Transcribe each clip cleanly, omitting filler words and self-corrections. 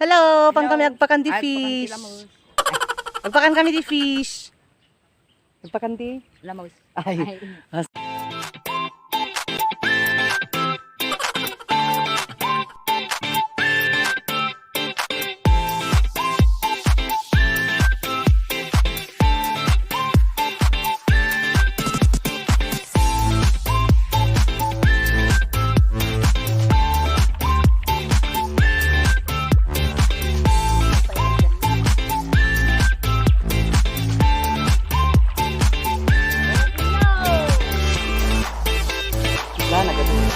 Hello, pang kami agpakan di fish. Agpakan kami di fish. Agpakan di Lamos. ay. Wala na gano'n.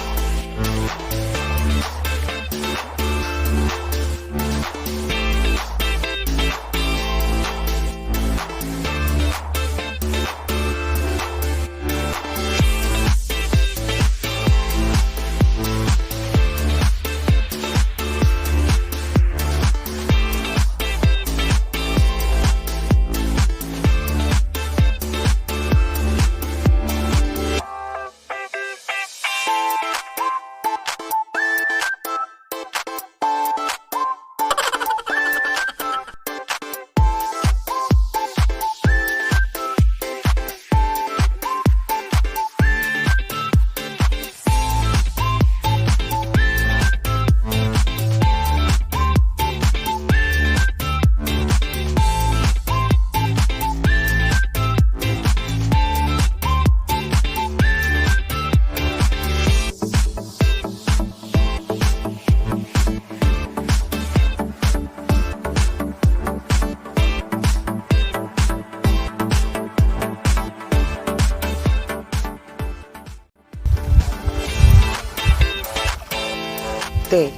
Te.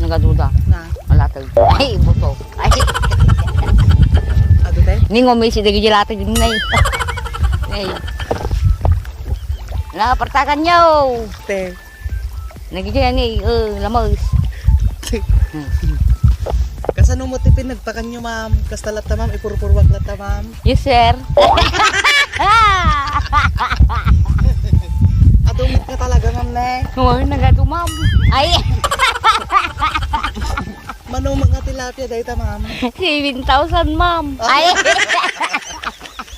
Nagaduda. Na. Alatag. Ay, buto. Ay. Ado te? Ningo may sidagi jilatag din nay. Nay. Napartakan nyo. Te. Nagigiyan ni, lamos. Kasano mo tipin nagpakan nyo ma'am? Kastalat ta ma'am, ipurpurwak lat ta ma'am. Yes, sir. Adumit ka talaga ma'am ne. Oh, nagadumam. Ay, Manumag nga tilapia dahil ta ma'am. 7,000, ma'am. Ay,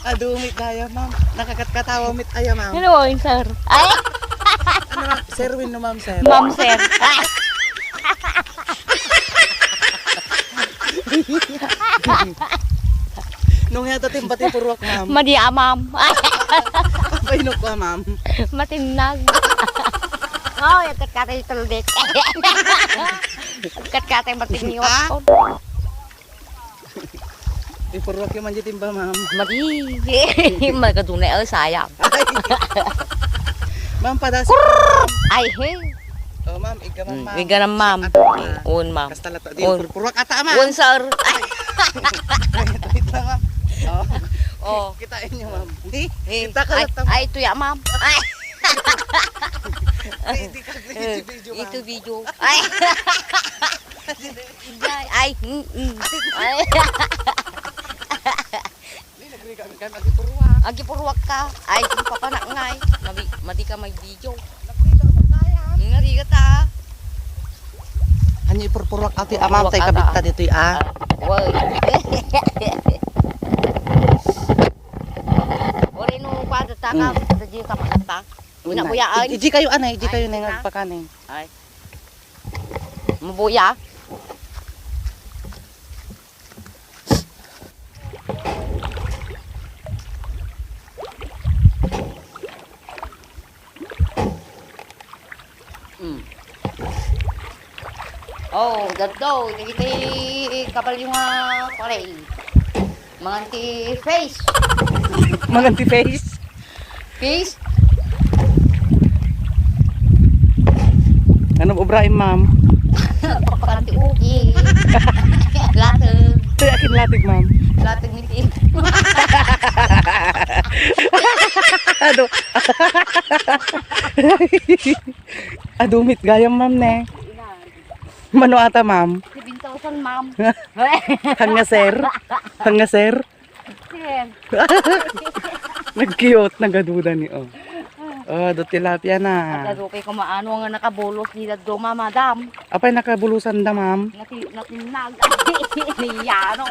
Adumit daya ma'am. Nakakatkatawa mit aya ma'am. ano mo, sir? Ay, Ano ma'am? Serwin no ma'am sir. ma'am, sir. Ay, Nung yato timbati purwak ma'am. madia, ma'am. Ay, Painok ka ma'am. matinag. Oh, yung katkatay tuldik. Katkatay matiniwat ko. Ipurwak yung manjit timba ma'am. Madi. Magadunay, sayang. Ma'am padasi. Ay, hey. Oh ma'am, iga ma'am. Wiga na, ma'am. Un, ma'am. Kastalat ta. Di Un. purwak ata ma'am. Un, sir. Ay, Wait lang ma'am. Oh. oh. Kitain niyo ma'am. Ay, Kita ka lat ma'am. ay, tuya, ma'am. Ay, Di ka video ma'am. ito video. Ay, ay, ay. Di nagrigan kan agi purwak. Agi purwak ka. Ay, kung papanak ngay. Madi ka may video. Nagrigan mo kaya. Ngari ka ta. Anyo ipurpurwak ati ma'am tay Purwak kabit ata. ta dito ah. Woy. Ori no kwada ta ka. Dadyo ka pa ta. Una buyaan. Iji kayo anay, iji kayo Ay, nang na. agpakanin. Ay. Mabuya. Oh, daddo, kita kapal yung korey. Mga anti-face. Maganti face. Face? Anong Ibrahim ma'am? Pakanti-ugi. Latag. Ito akin latig ma'am. Latag nitin. Ado. Adumit gayam ma'am ne. Mano ata ma'am? 7,000, ma'am. Hanga sir. Hanga sir. Sir. Nag-cute, nagaduda ni oh. Oh, do tilapia na. At lalo kay kumaano nga nakabulos ni Doma, madam. Apay nakabulusan da, ma'am. Natinag. Niyano.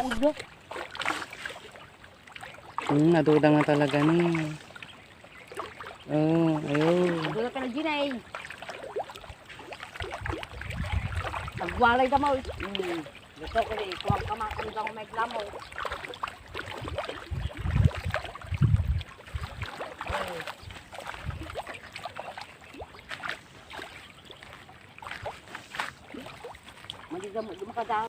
Naduda nga talaga ni. Oh, ayun. Dula ka na ginay. Nagwalay ka mo. Gusto ko rin. Kuwang kamakan ka kung may glamo. Mali mo kadang.